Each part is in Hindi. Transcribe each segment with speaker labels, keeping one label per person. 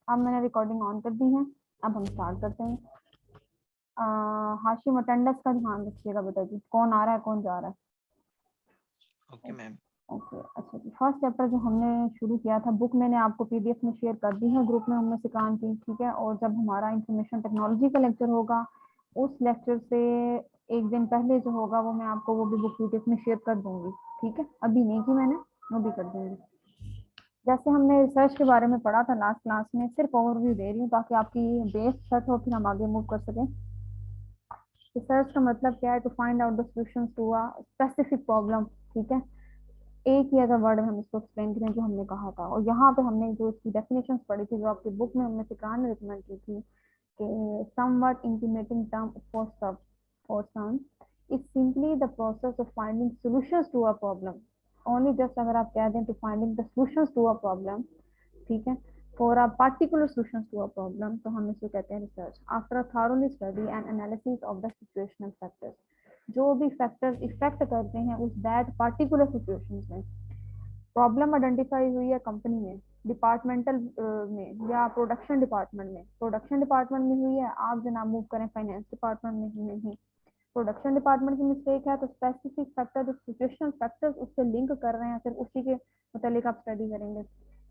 Speaker 1: अब मैंने रिकॉर्डिंग ऑन कर दी है। अब हम स्टार्ट करते हैं। हाशिम अटेंडेंस का ध्यान रखिएगा बेटा जी, कौन आ रहा है कौन जा रहा है।
Speaker 2: Okay ma'am.
Speaker 1: ओके अच्छा जी, फर्स्ट चैप्टर जो हमने शुरू किया था, बुक मैंने आपको पीडीएफ में शेयर कर दी है ग्रुप में उनमें से काम की, ठीक है। और जब हमारा इंफॉर्मेशन टेक्नोलॉजी का लेक्चर होगा, उस लेक्चर से एक दिन पहले जो होगा वो मैं आपको वो भी बुक पीडीएफ में शेयर कर दूंगी, ठीक है। अभी नहीं की मैंने, वो भी कर दूंगी। जैसे हमने रिसर्च के बारे में पढ़ा था लास्ट क्लास में, सिर्फ ओवरव्यू दे रही हूँ ताकि आपकी बेस सेट हो, फिर हम आगे मूव कर सकें। रिसर्च का मतलब क्या है? To find out the solutions to a specific problem, ठीक है। एक ही अगर वर्ड में हम इसको एक्सप्लेन करें जो हमने कहा था। और यहाँ पे हमने जो इसकी डेफिनेशंस पढ़ी थी, जो आपकी बुक में हमने सिकान ने रिकमेंड की थी कि somewhat intimating term for some or some is simply the process of finding solutions to a problem. Only just अगर आप कह दें to finding the solutions to a problem, ठीक है, for a particular solutions to a problem, तो हम इसको कहते हैं research. After a thoroughly study and analysis of the situational factors, जो भी फैक्टर्स इफेक्ट करते हैं उस दैट पार्टिकुलर सिचुएशन में। प्रॉब्लम आइडेंटिफाई हुई है कंपनी में, डिपार्टमेंटल में, या प्रोडक्शन डिपार्टमेंट में। प्रोडक्शन डिपार्टमेंट में हुई है, आप जनाब मूव करें फाइनेंस डिपार्टमेंट में ही नहीं। प्रोडक्शन डिपार्टमेंट की मिस्टेक है तो स्पेसिफिक फैक्टर जो सिचुएशनल फैक्टर्स उससे लिंक कर रहे हैं, फिर उसी के मुतालिक आप स्टडी करेंगे।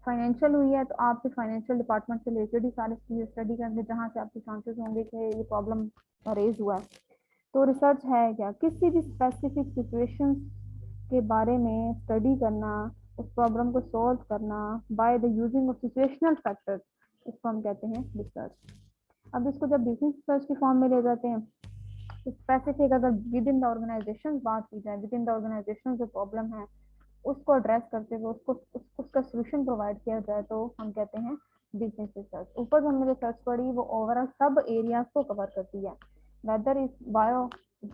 Speaker 1: फाइनेंशियल हुई है तो आप फिर फाइनेंशियल डिपार्टमेंट से रिलेटेड ही सारी चीजें स्टडी करेंगे, जहाँ से आपके चांसेस होंगे कि ये प्रॉब्लम रेज हुआ है। तो रिसर्च है क्या? किसी भी स्पेसिफिक सिचुएशन के बारे में स्टडी करना, उस प्रॉब्लम को सॉल्व करना by the using of situational factors, इसको हम कहते हैं रिसर्च। अब इसको जब बिजनेस रिसर्च के फॉर्म में ले जाते हैं, तो स्पेसिफिक अगर विद इन द ऑर्गेनाइजेशन बात की जाए, विद इन द ऑर्गेनाइजेशन जो प्रॉब्लम है उसको एड्रेस करते हुए उसका सोल्यूशन प्रोवाइड किया जाए, तो हम कहते हैं बिजनेस रिसर्च। ऊपर जो हमने रिसर्च पढ़ी वो ओवरऑल सब एरियाज को कवर करती है, whether is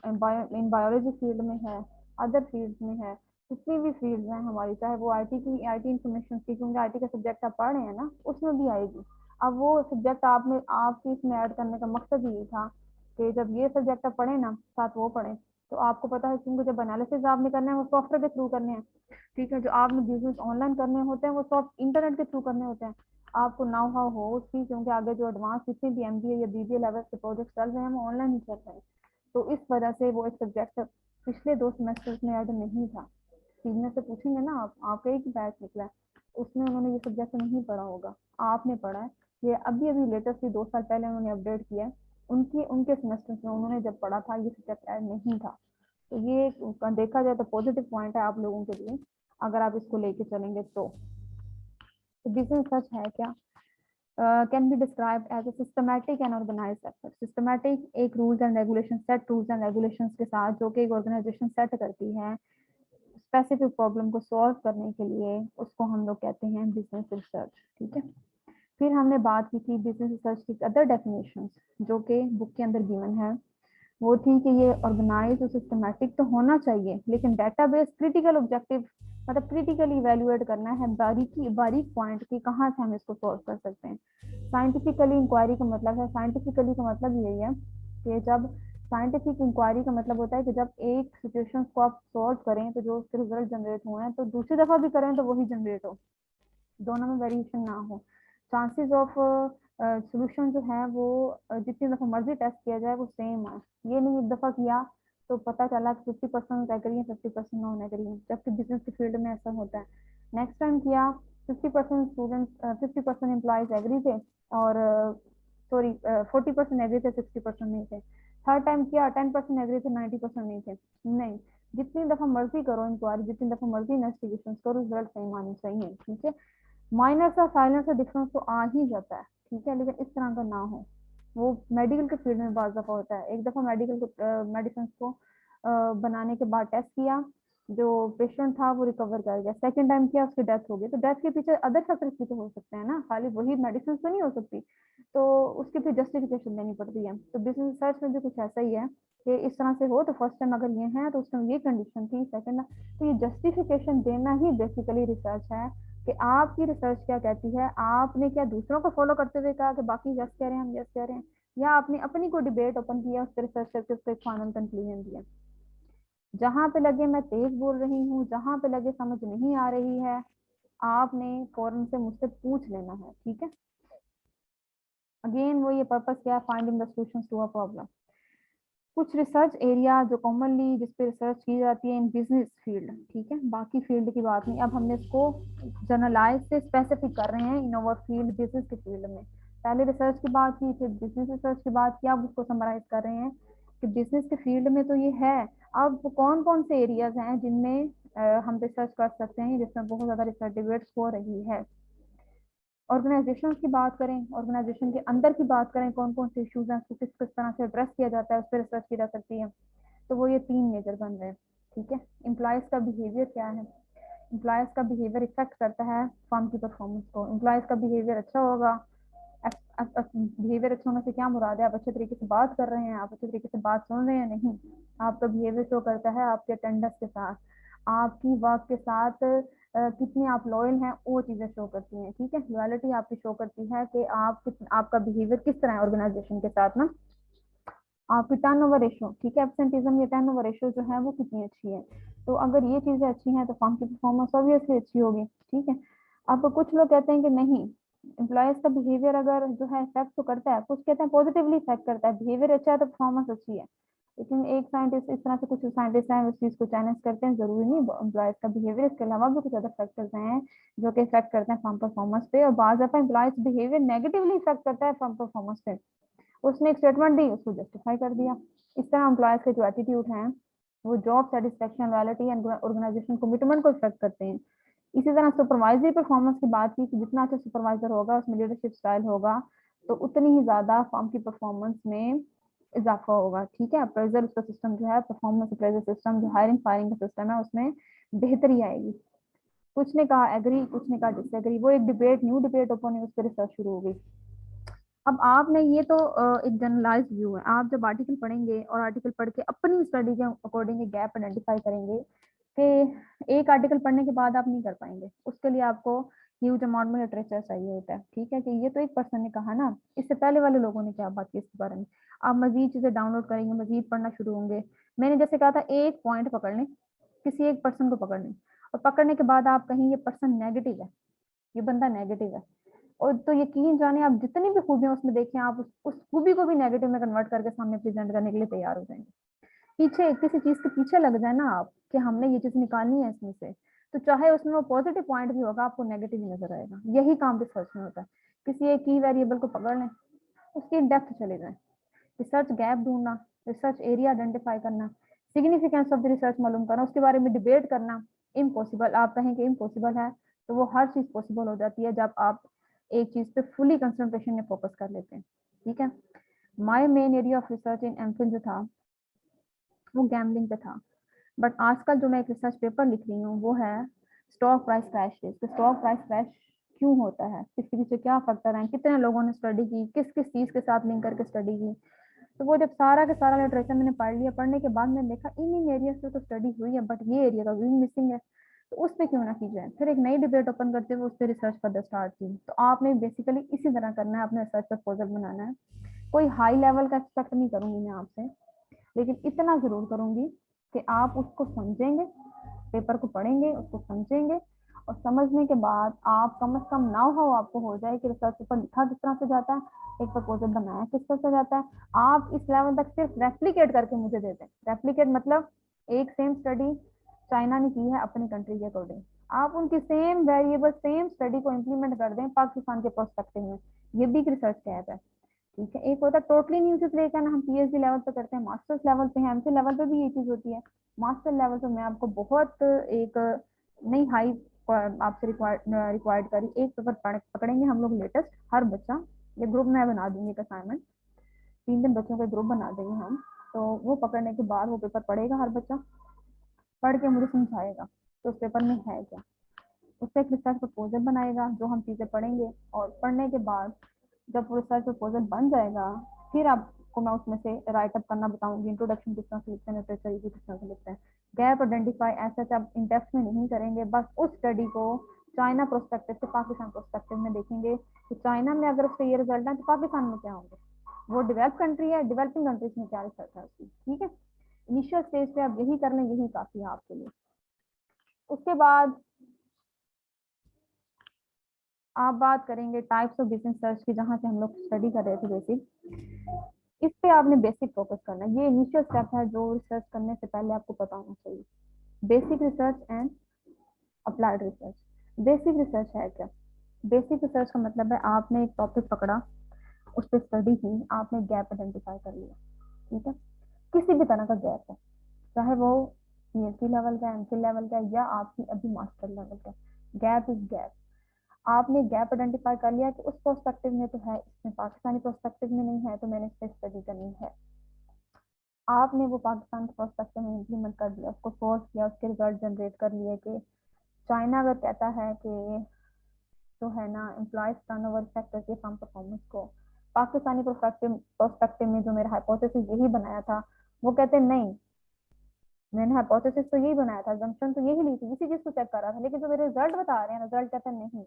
Speaker 1: in biology field में है, अदर फील्ड में है, जितनी भी फील्ड हैं हमारी, चाहे वो आईटी इंफॉर्मेशन की, क्योंकि आईटी का सब्जेक्ट आप पढ़ रहे हैं ना, उसमें भी आएगी। अब वो सब्जेक्ट आपके इसमें ऐड करने का मकसद यही था कि जब ये सब्जेक्ट आप पढ़े ना, साथ वो पढ़े, तो आपको पता है, क्योंकि जब एनालिसिस आपने करने हैं वो सॉफ्टवेयर के थ्रू करने हैं, ठीक है। जो आपने बिजनेस ऑनलाइन करने होते हैं वो सब इंटरनेट के थ्रू करने होते हैं। आपको नाउ हाउ हो उसकी, क्योंकि आगे जो एडवांस जितने भी एमबीए या बीबीए लेवल के प्रोजेक्ट चल रहे हैं वो ऑनलाइन ही चल रहे हैं। तो इस वजह से वो एक सब्जेक्ट पिछले 2 सेमेस्टर्स में ऐड नहीं था। सीनियर से पूछेंगे ना आप, आपका एक बैच निकला है, उसमें उन्होंने ये सब्जेक्ट नहीं पढ़ा होगा, आपने पढ़ा है। ये अभी अभी लेटेस्टली 2 साल पहले उन्होंने अपडेट किया है, उनके सेमेस्टर्स में उन्होंने जब पढ़ा था ये सब्जेक्ट ऐड नहीं था। तो ये देखा जाए तो पॉजिटिव पॉइंट है आप लोगों के लिए, अगर आप इसको लेके चलेंगे तो। बिजनेस सच है क्या? Can be described as a systematic and organised effort. Systematic एक rules and regulation, set rules and regulations के साथ जो कि एक ऑर्गेनाइजेशन सेट करती है स्पेसिफिक प्रॉब्लम को सॉल्व करने के लिए, उसको हम लोग कहते हैं बिजनेस रिसर्च, ठीक है। फिर हमने बात की थी बिजनेस रिसर्च की अदर डेफिनेशंस जो कि बुक के अंदर गिवन है। वो थी कि ये ऑर्गेनाइज और सिस्टमैटिक तो होना चाहिए, लेकिन डेटाबेस क्रिटिकल ऑब्जेक्टिव, मतलब क्रिटिकली इवेल्युएट करना है बारीक पॉइंट की, कहाँ से हम इसको सॉल्व कर सकते हैं। साइंटिफिकली इंक्वायरी का मतलब है, साइंटिफिकली का मतलब यही है कि जब साइंटिफिक इंक्वायरी का मतलब होता है कि जब एक सिचुएशन को आप सॉल्व करें तो जो उसके रिजल्ट जनरेट हुए हैं तो दूसरी दफा भी करें तो वही जनरेट हो, दोनों में वेरिएशन ना हो। चांसेस ऑफ सोल्यूशन जो है वो जितनी दफा मर्जी टेस्ट किया जाए वो सेम है। ये नहीं एक दफा किया तो पता चला कि 50% एग्री है 50% नॉन एग्री है, जबकि बिजनेस के फील्ड में ऐसा होता है। नेक्स्ट टाइम किया 50% स्टूडेंट्स 50% एम्प्लॉयज एग्री थे, और सॉरी 40% एग्री थे 60% नहीं थे। थर्ड टाइम किया 10% एग्री थे 90% नहीं थे। नहीं, जितनी दफा मर्जी करो इंक्वायरी, जितनी दफा मर्जी इन्वेस्टिगेशन करो, रिजल्ट सेम आनी चाहिए, ठीक है। माइनर सा साइलेंस सा डिफरेंस तो आ ही जाता है, ठीक है, लेकिन इस तरह का ना हो। वो मेडिकल के फील्ड में बार दफा होता है। एक दफा मेडिसिन को बनाने के बाद टेस्ट किया, जो पेशेंट था वो रिकवर कर गया, सेकंड टाइम किया उसकी डेथ हो गई, तो डेथ के पीछे अदर फैक्टर्स भी तो हो सकते हैं ना, खाली वही मेडिसिन तो नहीं हो सकती, तो उसकी फिर जस्टिफिकेशन देनी पड़ती है। तो बिजनेस रिसर्च में भी कुछ ऐसा ही है कि इस तरह से हो तो फर्स्ट टाइम अगर ये है तो उस टाइम ये कंडीशन थी, सेकंड, तो ये जस्टिफिकेशन देना ही बेसिकली रिसर्च है कि आपकी रिसर्च क्या कहती है। आपने क्या दूसरों को फॉलो करते हुए कहा कि बाकी यस कह रहे हैं हम यस कह रहे हैं, या आपने अपनी को डिबेट ओपन किया, उस पर रिसर्च करके उसको एक फाइनल कंक्लूजन दिया। जहां पे लगे मैं तेज बोल रही हूँ, जहां पे लगे समझ नहीं आ रही है, आपने फौरन से मुझसे पूछ लेना है, ठीक है। अगेन वो ये पर्पस क्या है, finding the solutions to a problem. कुछ रिसर्च एरिया जो कॉमनली जिस पे रिसर्च की जाती है इन बिजनेस फील्ड, ठीक है, बाकी फील्ड की बात नहीं, अब हमने इसको जनरलाइज से स्पेसिफिक कर रहे हैं इन ओवर फील्ड, बिजनेस के फील्ड में। पहले रिसर्च की बात की, फिर बिजनेस रिसर्च की बात की, अब उसको समराइज कर रहे हैं कि बिजनेस के फील्ड में तो ये है। अब कौन कौन से एरियाज हैं जिनमें हम रिसर्च कर सकते हैं, जिसमें बहुत ज्यादा रिसर्च डिबेट्स हो रही है। ऑर्गेनाइजेशन की बात करें, ऑर्गेनाइजेशन के अंदर की बात करें, कौन कौन से इश्यूज हैं, उसको किस किस तरह से एड्रेस किया जाता है, उस पर रिसर्च की जा सकती है। तो वो ये 3 मेजर बन रहे हैं, ठीक है। एम्प्लॉयज का बिहेवियर क्या है, एम्प्लॉयज का बिहेवियर इफेक्ट करता है फर्म की परफॉर्मेंस को। एम्प्लॉयज का बिहेवियर अच्छा होगा, बिहेवियर अच्छा होने से क्या मुराद है, आप अच्छे तरीके से बात कर रहे हैं, आप अच्छे तरीके से बात सुन रहे हैं, नहीं, आपका बिहेवियर शो करता है आपके अटेंडेंस के साथ, आपकी वर्क के साथ कितनी आप लॉयल हैं, वो चीजें शो करती हैं, ठीक है। लॉयलिटी आपकी शो करती है कि आपका बिहेवियर किस तरह है ऑर्गेनाइजेशन के साथ ना। आपकी टर्नओवर रेशो, ठीक है, एब्सेंटिज्म या टर्नओवर रेशो जो है वो कितनी अच्छी है। तो अगर ये चीजें अच्छी हैं तो फर्म की परफॉर्मेंस ऑब्वियसली अच्छी होगी, ठीक है। अब कुछ लोग कहते हैं कि नहीं, एम्प्लॉयज का बिहेवियर अगर जो है इफेक्ट तो करता है, कुछ कहते हैं पॉजिटिवली इफेक्ट करता है, बिहेवियर अच्छा है तो परफॉर्मेंस अच्छी है। लेकिन एक साइंटिस्ट इस तरह से, कुछ साइंटिस्ट हैं उस चीज को चैलेंज करते हैं, जरूरी नहीं एम्प्लॉयज का बिहेवियर, इसके अलावा भी कुछ अदर फैक्टर्स हैं जो कि इफेक्ट करते हैं फर्म परफॉर्मेंस पे, और बाज दफा एम्प्लॉयज बिहेवियर नेगेटिवली इफेक्ट करता है फर्म परफॉर्मेंस पे। उसने एक स्टेटमेंट दी, उसको जस्टिफाई कर दिया। इस तरह एम्प्लॉयज के जो एटीट्यूड हैं वो job satisfaction, loyalty and organisation commitment को इफेक्ट करते हैं। इसी तरह सुपरवाइजरी परफॉर्मेंस की बात की कि जितना अच्छा सुपरवाइजर होगा, उसमें लीडरशिप स्टाइल होगा, तो उतनी ही ज्यादा फर्म की परफॉर्मेंस में इजाफा होगा, ठीक है। अप्रेजल उसका सिस्टम जो है, परफॉर्मेंस अप्रेजल सिस्टम जो हायरिंग फायरिंग का सिस्टम है, उसमें बेहतरी आएगी। कुछ ने कहा एग्री, कुछ ने कहा डिसएग्री, वो एक डिबेट, न्यू डिबेट ओपन है, उस पर रिसर्च शुरू हो गई। अब आपने ये तो एक जनरलाइज व्यू है, आप जब आर्टिकल पढ़ेंगे और आर्टिकल पढ़ के अपनी स्टडी के अकॉर्डिंग गैप आइडेंटिफाई करेंगे कि एक आर्टिकल पढ़ने के बाद आप नहीं कर पाएंगे, उसके लिए आपको ह्यूज अमाउंट में लिटरेचर चाहिए होता है, ठीक है। कि ये तो एक पर्सन ने कहा ना, इससे पहले वाले लोगों ने क्या बात की इसके बारे में, आप मजीद चीजें डाउनलोड करेंगे, मजीद पढ़ना शुरू होंगे। मैंने जैसे कहा था, एक पॉइंट पकड़ लें, किसी एक पर्सन को पकड़ लें, और पकड़ने के बाद आप कहीं ये पर्सन नेगेटिव है, ये बंदा नेगेटिव है, और तो यकीन जाने आप जितनी भी खूबियां उसमें देखें, आप उस खूबी को भी नेगेटिव में कन्वर्ट करके सामने प्रेजेंट करने के लिए तैयार हो जाएंगे। पीछे किसी चीज के पीछे लग जाए ना आप, कि हमने ये चीज निकालनी है इसमें से, तो चाहे उसमें वो पॉजिटिव पॉइंट भी होगा, आपको नेगेटिव ही नजर आएगा। यही काम रिसर्च में होता है। किसी एक की वेरिएबल को पकड़ लें, उसकी डेप्थ चले जाए, रिसर्च गैप ढूंढना, रिसर्च एरिया आइडेंटिफाई करना, सिग्निफिकेंस ऑफ द रिसर्च मालूम करना, उसके बारे में डिबेट करना, इम्पॉसिबल। आप कहें कि इम्पॉसिबल है, तो वो हर चीज पॉसिबल हो जाती है जब आप एक चीज पे फुली कंसंट्रेशन में फोकस कर लेते हैं, ठीक है। My main area of research in MPhil जो था वो गैम्बलिंग पे था, बट आजकल जो मैं एक रिसर्च पेपर लिख रही हूँ वो है stock price crash risk. Stock price crash क्यों होता है, इसके पीछे क्या फैक्टर है, कितने लोगों ने स्टडी की, किस किस चीज के साथ लिंक करके स्टडी की। तो वो जब सारा का सारा लिटरेचर मैंने पढ़ लिया, पढ़ने के बाद मैंने देखा इन एरिया से तो स्टडी हुई है, बट ये एरिया का भी मिसिंग है, तो उस पर क्यों ना की जाए। फिर एक नई डिबेट ओपन करते हुए उस पर रिसर्च फर्दर स्टार्ट की। तो आपने बेसिकली इसी तरह करना है, अपने रिसर्च प्रपोजल बनाना है। कोई हाई लेवल का एक्सपेक्ट नहीं करूंगी मैं आपसे, लेकिन इतना जरूर करूंगी कि आप उसको समझेंगे, पेपर को पढ़ेंगे, उसको समझेंगे, और समझने के बाद आप कम से कम नाउ हाउ आपको हो जाए कि रिसर्च पेपर लिखा किस तरह से जाता है, एक प्रपोजल बनाया किस तरह से जाता है। आप इस लेवल तक सिर्फ रेप्लिकेट करके मुझे दे दें। रेप्लिकेट मतलब एक सेम स्टडी चाइना ने की है अपनी कंट्री के अकॉर्डिंग, आप उनकी सेम वेरिएबल सेम स्टडी को इम्प्लीमेंट कर दें पाकिस्तान के प्रोस्पेक्टिव में। ये भी रिसर्च कैप है, ठीक है। एक होता है टोटली न्यू चीज लेकर ना, हम पीएचडी लेवल पे करते हैं, मास्टर्स लेवल पे है, एमफिल लेवल पे भी ये चीज होती है। मास्टर लेवल पे मैं आपको बहुत एक नई हाई आपसे रिक्वायर्ड करी, एक पेपर पकड़ेंगे हम लोग लेटेस्ट, हर बच्चा, ये ग्रुप में बना दूंगी एक असाइनमेंट, 3 दिन बच्चों का ग्रुप बना देंगे हम। तो वो पकड़ने के बाद वो पेपर पढ़ेगा हर बच्चा, पढ़ के मुझे समझाएगा तो उस पेपर में है क्या, उससे एक रिसर्च प्रपोजल बनाएगा जो हम चीजें पढ़ेंगे, और पढ़ने के बाद जब वो रिसर्च प्रपोजल बन जाएगा, फिर आपको मैं उसमें से राइट अप करना बताऊंगी, इंट्रोडक्शन किस तरह से लिखते हैं, लिटरेचर रिव्यू किस तरह से लिखते हैं, गैप आइडेंटिफाई ऐसे आप इन डेप्थ में नहीं करेंगे, बस उस स्टडी को चाइना प्रोस्पेक्टिव से पाकिस्तान प्रोस्पेक्टिव में देखेंगे कि चाइना में अगर उसके ये रिजल्ट है तो पाकिस्तान में क्या होंगे, वो डेवलप कंट्री है, डेवलपिंग कंट्रीज में क्या रिसर्च है उसकी, ठीक है। इनिशियल स्टेज पे आप यही कर लें, यही काफी है आपके लिए। उसके बाद आप बात करेंगे टाइप्स ऑफ बिजनेस सर्च की, जहाँ से हम लोग स्टडी कर रहे थे बेसिक। इस पे आपने बेसिक फोकस करना है, ये इनिशियल स्टेप है जो रिसर्च करने से पहले आपको पता होना चाहिए। Basic research and applied research. Basic research है क्या? बेसिक रिसर्च का मतलब है आपने एक टॉपिक पकड़ा, उस पर स्टडी की, आपने गैप आइडेंटिफाई कर लिया, ठीक है, किसी भी तरह का गैप है, चाहे वो पीएचडी लेवल का, एमफिल लेवल का, या आपकी अभी मास्टर लेवल का, गैप इज गैप। आपने गैप आइडेंटिफाई कर लिया कि उस प्रोस्पेक्टिव में तो है, इसमें पाकिस्तानी प्रोस्पेक्टिव में नहीं है, तो मैंने इस पर स्टडी करनी है। आपने वो पाकिस्तान के प्रोस्पेक्टिव में इम्प्लीमेंट कर दिया, उसको सोल्व किया, उसके रिजल्ट जनरेट कर लिए कि चाइना अगर कहता है कि जो है ना एम्प्लॉयज टर्नओवर इफेक्ट करती है फर्म परफॉर्मेंस को, पाकिस्तानी प्रोस्पेक्टिव में जो मेरा हाइपोथेसिस यही बनाया था, वो कहते नहीं, मैंने हाइपोथेसिस तो यही बनाया था, assumption तो यही ली थी, इसी चीज को चेक कर रहा था, लेकिन जो मेरे रिजल्ट बता रहे हैं, रिजल्ट कहते हैं नहीं,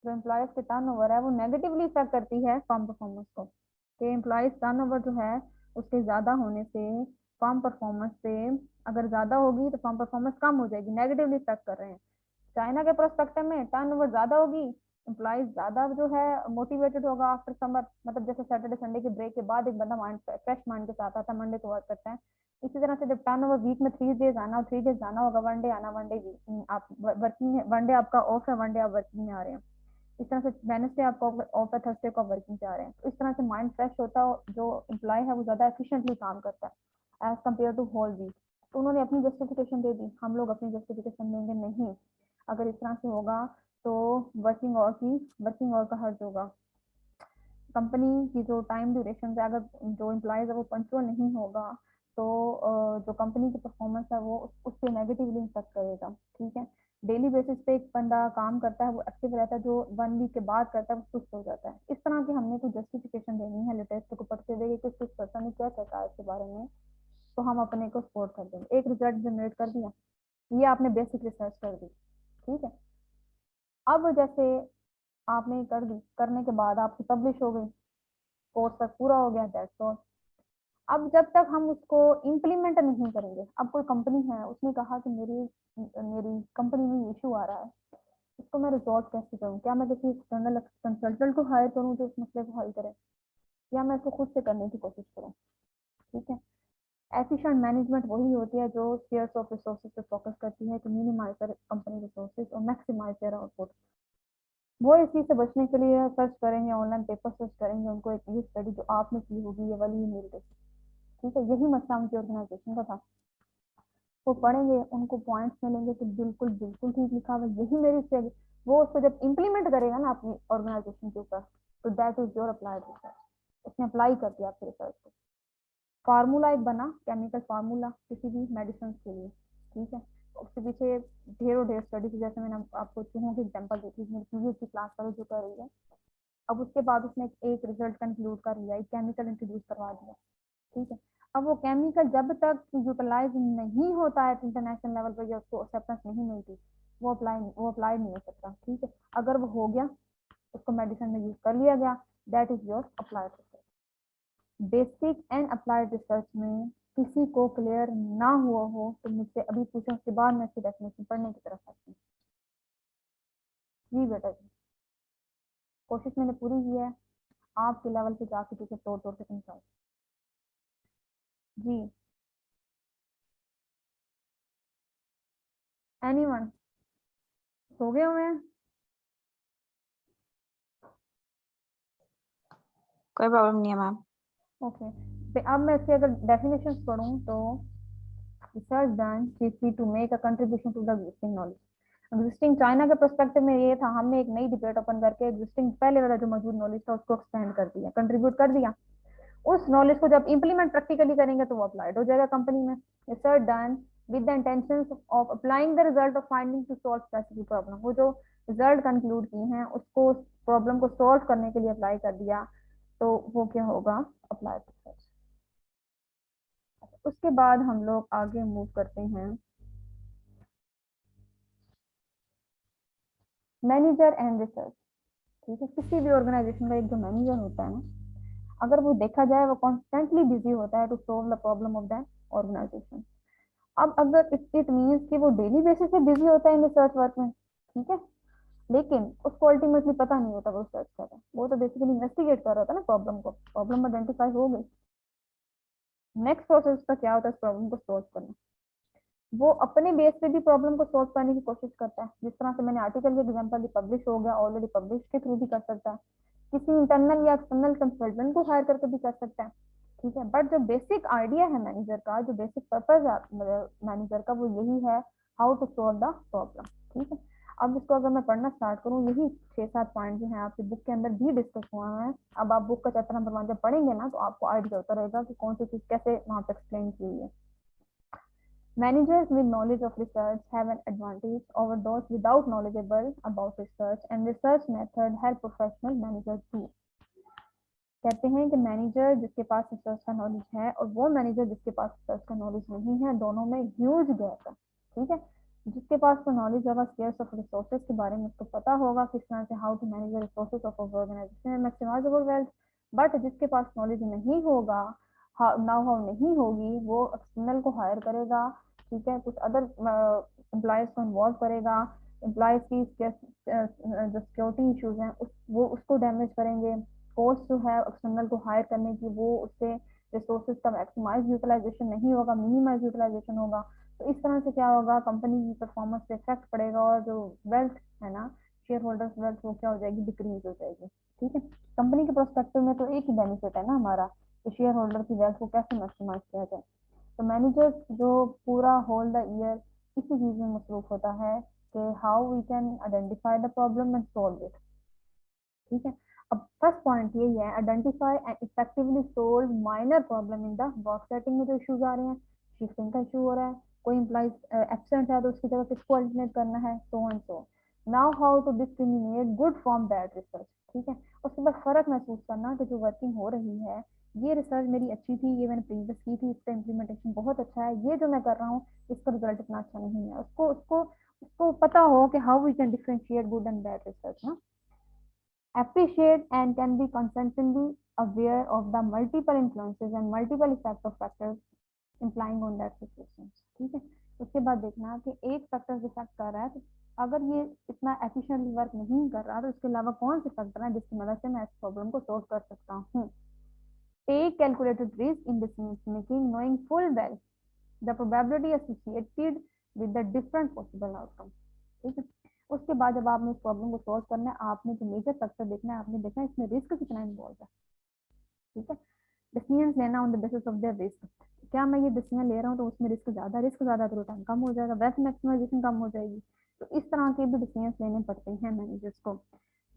Speaker 1: जो एम्प्लॉयज के टर्नओवर है वो नेगेटिवली इफेक्ट करती है फर्म परफॉर्मेंस को, कि एम्प्लॉयज टर्नओवर जो है उसके ज्यादा होने से फर्म परफॉर्मेंस से, अगर ज्यादा होगी तो फर्म परफॉर्मेंस कम हो जाएगी, नेगेटिवली इफेक्ट कर रहे हैं। चाइना के प्रोस्पेक्टिव में टर्नओवर ज्यादा होगी, एम्प्लॉयज ज्यादा जो है मोटिवेटेड होगा आफ्टर समर, मतलब जैसे सैटरडे संडे के ब्रेक के बाद एक बंदा माइंड फ्रेश माइंड के साथ आता है, मंडे को वर्क करता है। इसी तरह से जब टर्नओवर वीक में 3 डेज आना और 3 डेज जाना होगा, 1 डे आना, 1 डे आप वर्किंग है, 1 डे आपका ऑफ है, 1 डे आप वर्किंग में आ रहे हैं, इस तरह से वेडनेसडे आपका ऑफ है, थर्सडे को वर्किंग पे आ रहे हैं, तो इस तरह से माइंड फ्रेश होता है, जो एम्प्लॉय है वो ज्यादा एफिशिएंटली काम करता है as compare to whole week. तो उन्होंने अपनी जस्टिफिकेशन दे दी, हम लोग अपनी जस्टिफिकेशन देंगे नहीं, अगर इस तरह से होगा तो वर्किंग आवर का हर्ज होगा, कंपनी की जो टाइम ड्यूरेशन है, अगर जो एम्प्लॉयज है वो पंचुअल नहीं होगा तो जो कंपनी की परफॉर्मेंस है वो उस पर नेगेटिवली इफेक्ट करेगा, ठीक है। डेली बेसिस पे एक बंदा काम करता है वो एक्टिव रहता है, जो 1 वीक के बाद करता है वो सुस्त हो जाता है, इस तरह की हमने कुछ जस्टिफिकेशन देनी है लेटेस्ट को पढ़ते हुए कि कुछ पर्सन ने क्या कहता है इसके बारे में, तो हम अपने को सपोर्ट कर देंगे, एक रिजल्ट जनरेट कर दिया, ये आपने बेसिक रिसर्च कर दी, ठीक है। अब जैसे आपने कर दी, करने के बाद आपकी पब्लिश हो गई, कोर्स तक पूरा हो गया, दैट्स ऑल। अब जब तक हम उसको इम्प्लीमेंट नहीं करेंगे, अब कोई कंपनी है उसने कहा कि मेरी मेरी कंपनी में इशू आ रहा है, इसको मैं रिजॉल्व कैसे करूँ, क्या मैं किसी एक्सटर्नल कंसल्टेंट को हायर करूँ जो इस मसले को हल करे, या मैं इसको खुद से करने की कोशिश करूँ, ठीक है। एफिशिएंट मैनेजमेंट वही होती है जो शेयर्स ऑफ रिसोर्सेज पे फोकस करती है, टू मिनिमाइज कंपनी रिसोर्सेज और मैक्सिमाइज देयर आउटपुट। वो इस चीज से बचने के लिए सर्च करेंगे, ऑनलाइन पेपर सर्च करेंगे, उनको एक ये स्टडी जो आपने की होगी ये वाली मिल गई, ठीक है। यही मसला उनकी ऑर्गेनाइजेशन का था, वो पढ़ेंगे, उनको पॉइंट्स मिलेंगे कि बिल्कुल बिल्कुल ठीक लिखा हुआ, यही मेरी से, वो उसको जब इम्प्लीमेंट करेगा ना अपनी ऑर्गेनाइजेशन के ऊपर, तो that is your applied research, उसने अप्लाई कर दिया आपके रिसर्च को। फार्मूला एक बना, केमिकल फार्मूला किसी भी मेडिसिन के लिए, ठीक है, उसके पीछे ढेरों ढेर स्टडी थी, जैसे मैंने आपको चूहों की एग्जांपल दी थी, मेरी पीवीएस की क्लास का जो कर रही है। अब उसके बाद उसने एक रिजल्ट कंक्लूड कर लिया, एक केमिकल इंट्रोड्यूस करवा दिया, ठीक है। अब वो केमिकल जब तक यूटिलाइज नहीं होता है इंटरनेशनल लेवल पर, या उसको एक्सेप्टेंस नहीं मिलती, वो अप्लाई नहीं हो सकता, ठीक है। अगर वो हो गया, उसको मेडिसिन में यूज कर लिया गया, that is your applied research. Basic and applied research में किसी को क्लियर ना हुआ हो तो मुझसे अभी पूछो, उसके बाद मैं इसकी डेफिनेशन पढ़ने की तरफ आती हूँ। जी बेटा जी, कोशिश मैंने पूरी की है, आपके लेवल पे जाके तुझे तोड़ तोड़ के समझाओ। जी, एनीवन सो गए हुए हैं?
Speaker 3: कोई प्रॉब्लम नहीं है मैम।
Speaker 1: ओके, अब मैं इसके अगर डेफिनेशन पढ़ूं तो research done chiefly to make a contribution to the existing knowledge। Existing China के पर्सपेक्टिव में ये था, हमने एक नई डिबेट ओपन करके एग्जिस्टिंग पहले वाला जो मौजूद नॉलेज था उसको एक्सपेंड कर दिया, कंट्रीब्यूट कर दिया, उस नॉलेज को जब इंप्लीमेंट प्रैक्टिकली करेंगे तो वो अप्लाइड हो जाएगा कंपनी में। Research done with the intention of applying the result of finding to solve specific problem, वो जो रिजल्ट कंक्लूड की हैं उसको प्रॉब्लम को सॉल्व करने के लिए अप्लाई कर दिया, तो वो क्या होगा, अप्लाइड रिसर्च। उसके बाद हम लोग आगे मूव करते हैं, मैनेजर एंड रिसर्च, ठीक है। किसी भी ऑर्गेनाइजेशन का एक जो मैनेजर होता है ना, अगर वो देखा जाए वो कॉन्स्टेंटली बिजी होता है to solve the problem of that organisation. अब अगर इट मीन्स कि वो डेली बेसिस पे बिजी होता है इन रिसर्च वर्क में, ठीक है, लेकिन उसको अल्टीमेटली पता नहीं होता वो सर्च कर रहा है, वो तो बेसिकली इन्वेस्टिगेट कर रहा था ना प्रॉब्लम को, प्रॉब्लम आइडेंटिफाई हो गई। नेक्स्ट प्रोसेस उसका क्या होता है, इस प्रॉब्लम को सोल्व करना। वो अपने बेस पे भी प्रॉब्लम को सोल्व करने की कोशिश करता है, जिस तरह से मैंने आर्टिकल के एग्जांपल पब्लिश हो गया, ऑलरेडी पब्लिश के थ्रू भी कर सकता है, किसी इंटरनल या एक्सटर्नल कंसल्टेंट को हायर करके भी कर सकता है, ठीक है। बट जो बेसिक आइडिया है मैनेजर का, जो बेसिक पर्पज मैनेजर का, वो यही है, how to solve the problem, ठीक है। अब इसको अगर मैं पढ़ना स्टार्ट करूँ, यही 6-7 पॉइंट जो है आपकी बुक के अंदर भी डिस्कस हुआ है। अब आप बुक का चैप्टर नंबर 1 जब पढ़ेंगे ना, तो आपको आइडिया होता रहेगा कि कौन सी चीज कैसे वहां पे एक्सप्लेन की हुई है। Managers with knowledge of research have an advantage over those without knowledgeable about research, and research method help professional managers too. कहते हैं कि मैनेजर जिसके पास रिसर्च का नॉलेज है और वो मैनेजर जिसके पास रिसर्च का नॉलेज नहीं है, दोनों में ह्यूज गैप है, ठीक है। जिसके पास तो नॉलेज होगा स्केर्स ऑफ रिसोर्सेज के बारे में, उसको पता होगा किस तरह से how to manage resources of organisation and maximise wealth. But जिसके पास नॉलेज नहीं होगा, नाउ हाउ नहीं होगी, वो एक्सटर्नल को हायर करेगा, ठीक है, कुछ अदर एम्प्लॉयज को इन्वॉल्व करेगा, एम्प्लॉयज की जो सिक्योरिटी इश्यूज हैं वो उसको डैमेज करेंगे, कॉस्ट जो है एक्सटर्नल को हायर करने की, वो उससे रिसोर्सेज का मैक्सिमाइज यूटिलाइजेशन नहीं होगा, मिनिमाइज यूटिलाइजेशन होगा। तो इस तरह से क्या होगा, कंपनी की परफॉर्मेंस पे इफेक्ट पड़ेगा, और जो वेल्थ है ना, शेयर होल्डर्स वेल्थ, वो क्या हो जाएगी, डिक्रीज हो जाएगी, ठीक है। कंपनी के प्रोस्पेक्टिव में तो एक ही बेनिफिट है ना हमारा, कि शेयर होल्डर की वेल्थ को कैसे मैक्सिमाइज किया जाए। तो मैनेजर जो पूरा होल द ईयर इसी चीज में मसरूफ होता है कि how we can identify the problem and solve it, ठीक है। अब फर्स्ट पॉइंट यही है, identify and effectively solve minor problem in the work setting में जो इश्यूज आ रहे हैं, शिफ्टिंग का इशू हो रहा है, कोई एम्प्लॉय एब्सेंट है तो उसकी जगह किसको अल्टरनेट करना है, so and so. Now how to discriminate good from bad research, ठीक है। उसके बाद फर्क महसूस करना कि जो वर्किंग हो रही है, ये रिसर्च मेरी अच्छी थी, ये मैंने प्रीवियस की थी, इसका इम्प्लीमेंटेशन बहुत अच्छा है, ये जो मैं कर रहा हूँ इसका रिजल्ट इतना अच्छा नहीं है, उसको उसको उसको पता हो कि how we can differentiate good and bad research ना। Appreciate and can be constantly aware of the multiple influences and multiple effects of factors implying on that situation, ठीक है। उसके बाद देखना कि एक फैक्टर इफेक्ट कर रहा है, तो अगर ये इतना एफिशिएंटली वर्क नहीं कर रहा, तो इसके अलावा कौन से फैक्टर हैं जिसकी मदद से मैं इस प्रॉब्लम को सोल्व कर सकता हूँ। Take calculated risk in decision making, knowing full well the probability associated with the different possible outcome, ठीक है। उसके बाद जब आपने इस प्रॉब्लम को सॉल्व करना है, आपने जो मेजर फैक्टर देखना है, आपने देखना है इसमें रिस्क कितना इन्वॉल्व है, ठीक है। डिसीजन लेना on the basis of their risk, क्या मैं ये डिसीजन ले रहा हूँ तो उसमें रिस्क ज्यादा तो रिटर्न कम हो जाएगा, वेल्थ मैक्सिमाइजेशन कम हो जाएगी। तो इस तरह के भी डिसीजन लेने पड़ते हैं मैनेजर्स को।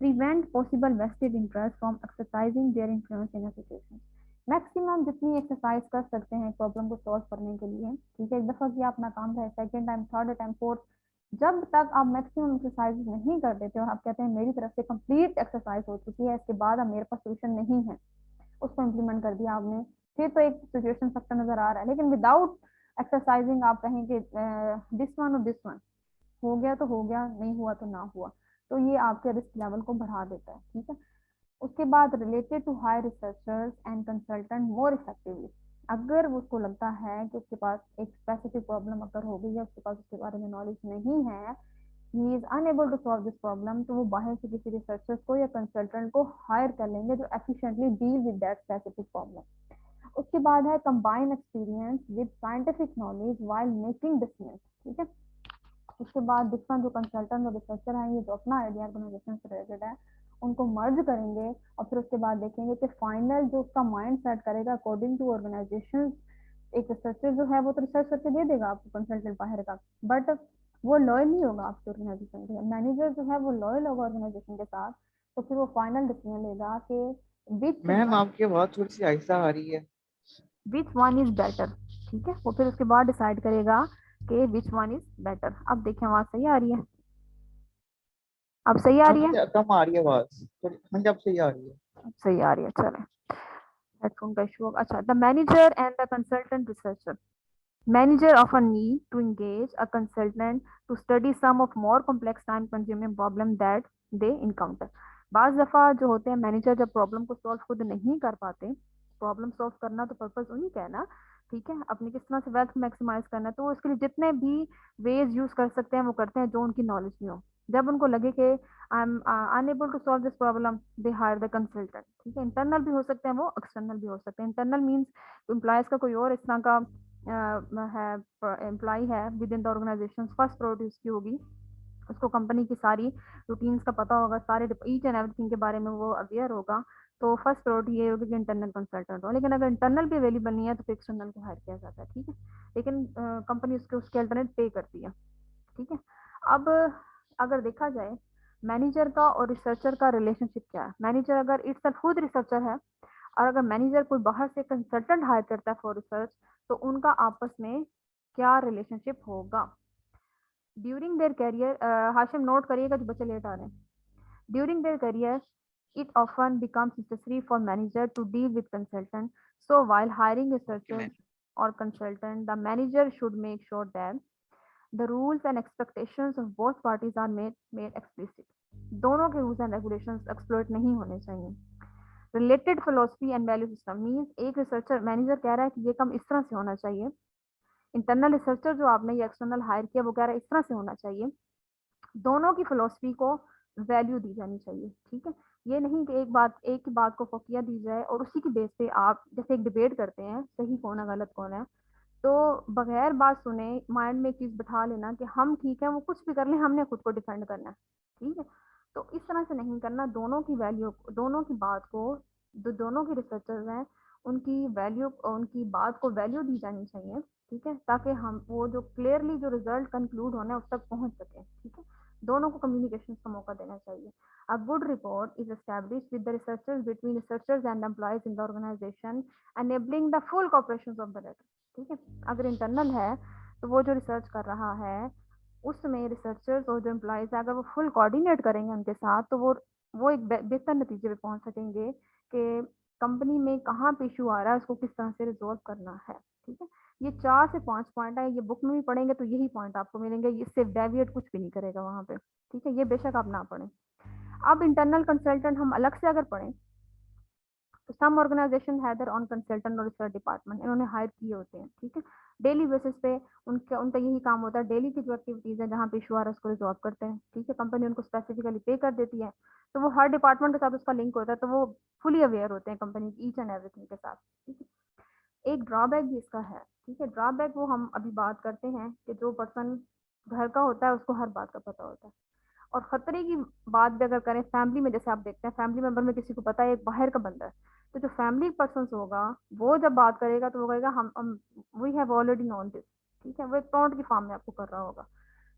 Speaker 1: Prevent possible vested interest from exercising their influence in situation, maximum जितनी एक्सरसाइज कर सकते हैं प्रॉब्लम को सॉल्व करने के लिए, ठीक है। एक दफा किया अपना काम है, second time, third time, fourth, जब तक आप मैक्सिमम एक्सरसाइज नहीं कर देते और आप कहते हैं मेरी तरफ से कंप्लीट एक्सरसाइज हो चुकी है, इसके बाद अब मेरे पास सोल्यूशन नहीं है, उसको इम्प्लीमेंट कर दिया आपने, फिर तो एक सिचुएशन फैक्टर नजर आ रहा है। लेकिन विदाउट एक्सरसाइजिंग आप कहें कि दिस वन और दिस वन, हो गया तो हो गया, नहीं हुआ तो ना हुआ, तो ये आपके रिस्क लेवल को बढ़ा देता है, ठीक है। उसके बाद related to high researchers and consultant more effectively, अगर उसको लगता है कि उसके पास एक स्पेसिफिक प्रॉब्लम अगर हो गई है, उसके पास उसके बारे में नॉलेज नहीं है, he is unable to solve this problem, तो वो बाहर से किसी रिसर्चर्स को या कंसल्टेंट को हायर कर लेंगे जो efficiently deal with that specific problem. उसके बाद है combine experience with scientific knowledge while making decision, ठीक है। उसके बाद डिफरेंट जो कंसल्टेंट और रिसर्चर हैं, ये जो अपना आइडिया ऑर्गेनाइजेशन से रिलेटेड है, उनको मर्ज करेंगे, और फिर उसके बाद देखेंगे कि फाइनल जो उसका माइंड सेट करेगा अकॉर्डिंग टू ऑर्गेनाइजेशन। एक रिसर्चर जो है वो तो रिसर्च करके दे देगा आपको कंसल्टेंट बाहर का, बट वो लॉयल नहीं होगा आपके ऑर्गेनाइजेशन के। मैनेजर जो है वो लॉयल होगा ऑर्गेनाइजेशन के साथ, तो फिर वो फाइनल डिसीजन लेगा कि विच
Speaker 3: मैम आपकी आवाज थोड़ी सी आहिस्ता आ रही है।
Speaker 1: विच वन इज बेटर, ठीक है। वो फिर उसके बाद डिसाइड करेगा कि विच वन इज बेटर। अब देखिए आवाज सही आ रही है, अब सही आ
Speaker 3: हाँ
Speaker 1: रही है,
Speaker 3: मुझे कम आ रही है आवाज थोड़ी, हाँ जी अब सही आ रही है।
Speaker 1: अब सही आ रही है, चले। हेडफोन का इशू होगा। अच्छा, the manager and the consultant researcher, manager often need to engage a consultant to study some of more complex time consuming problem that they encounter। बाज दफा जो होते हैं मैनेजर, जब प्रॉब्लम को सॉल्व खुद नहीं कर पाते, प्रॉब्लम सॉल्व करना तो पर्पस उन्हीं का है ना, ठीक है, अपनी किस तरह से वेल्थ मैक्सिमाइज करना है, तो इसके लिए जितने भी वेज यूज कर सकते हैं वो करते हैं जो उनकी नॉलेज में हो। जब उनको लगे कि I am unable to solve this problem, they hire the consultant. ठीक है, इंटरनल भी हो सकते हैं वो, एक्सटर्नल भी हो सकते हैं। इंटरनल मींस एम्प्लॉयज का कोई और इस तरह का है, एम्प्लॉय है within the organisation, first priority उसकी होगी, उसको कंपनी की सारी रूटीन्स का पता होगा, सारे ईच एंड एवरीथिंग के बारे में वो अवेयर होगा, तो फर्स्ट प्रायोरिटी ये होगी कि इंटरनल कंसल्टेंट हो। लेकिन अगर इंटरनल भी अवेलेबल नहीं है तो फिर एक्सटर्नल को हायर किया जाता है। ठीक है, लेकिन कंपनी उसके अल्टरनेट पे करती है। ठीक है, अब अगर देखा जाए मैनेजर का और रिसर्चर का रिलेशनशिप क्या है, मैनेजर अगर इट्स खुद रिसर्चर है और अगर मैनेजर कोई बाहर से कंसल्टेंट हायर करता है फॉर रिसर्च, तो उनका आपस में क्या रिलेशनशिप होगा। During their career, Hashim note करिएगा जो बच्चे लेट आ रहे हैं, during their career it often becomes necessary for manager to deal with consultant. So while hiring
Speaker 2: Okay,
Speaker 1: researchers
Speaker 2: ma'am.
Speaker 1: or consultant, the manager should make sure that the rules and expectations of both parties are made explicit. दोनों के रूल्स एंड रेगुलेशंस एक्सप्लोइट नहीं होने चाहिए। Related philosophy and value system means एक रिसर्चर मैनेजर कह रहा है कि ये काम इस तरह से होना चाहिए, इंटरनल रिसर्चर जो आपने ये एक्सटर्नल हायर किया वो कह रहा है इस तरह से होना चाहिए, दोनों की फिलोसफी को वैल्यू दी जानी चाहिए। ठीक है, ये नहीं कि एक ही बात को फोकिया दी जाए और उसी की बेस पे आप जैसे एक डिबेट करते हैं सही कौन है गलत कौन है, तो बगैर बात सुने माइंड में एक चीज बिठा लेना कि हम ठीक है वो कुछ भी कर लें हमने खुद को डिफेंड करना है। ठीक है, तो इस तरह से नहीं करना, दोनों की वैल्यू, दोनों की बात को, दोनों के रिसर्चर्स हैं उनकी वैल्यू, उनकी बात को वैल्यू दी जानी चाहिए। ठीक है, ताकि हम वो जो क्लियरली जो रिजल्ट कंक्लूड होना है उस तक पहुंच सके। ठीक है, दोनों को कम्युनिकेशन का मौका देना चाहिए। A good report is established with the researchers between researchers and employees in the organization, enabling the full cooperation of the latter. ठीक है, अगर इंटरनल है तो वो जो रिसर्च कर रहा है उसमें रिसर्चर्स और जो एम्प्लॉयज है अगर वो फुल कोऑर्डिनेट करेंगे उनके साथ तो वो एक बेहतर नतीजे पे पहुंच सकेंगे कि कंपनी में कहाँ पे इशू आ रहा है उसको किस तरह से रिजोल्व करना है। ठीक है, ये 4 से 5 पॉइंट है, ये बुक में भी पढ़ेंगे तो यही पॉइंट आपको मिलेंगे, इससे डेविएट कुछ भी नहीं करेगा वहां पे। ठीक है, ये बेशक आप ना पढ़ें। अब इंटरनल कंसल्टेंट हम अलग से अगर पढ़ें तो सम ऑर्गेनाइजेशन है देयर ऑन कंसल्टेंट और रिसर्च डिपार्टमेंट, इन्होंने हायर किए होते हैं। ठीक है, डेली बेसिस पे उनका यही काम होता है, डेली की जो एक्टिविटीज है जहाँ पे इशू आ रहा है उसको रिजॉल्व करते हैं। ठीक है, कंपनी उनको स्पेसिफिकली पे कर देती है तो वो हर डिपार्टमेंट के साथ उसका लिंक होता है, तो वो फुली अवेयर होते हैं कंपनी की ईच एंड एवरीथिंग के साथ। ठीक है, एक ड्रॉबैक भी इसका है। ठीक है, ड्रॉबैक वो हम अभी बात करते हैं कि जो पर्सन घर का होता है उसको हर बात का पता होता है, और खतरे की बात भी अगर करें फैमिली में, जैसे आप देखते हैं फैमिली मेंबर में किसी को पता है एक बाहर का बंदा है, तो जो फैमिली पर्सन होगा वो जब बात करेगा तो वो कहेगा हम we have already known this. ठीक है, वो एक टोंट की फॉर्म में आपको कर रहा होगा,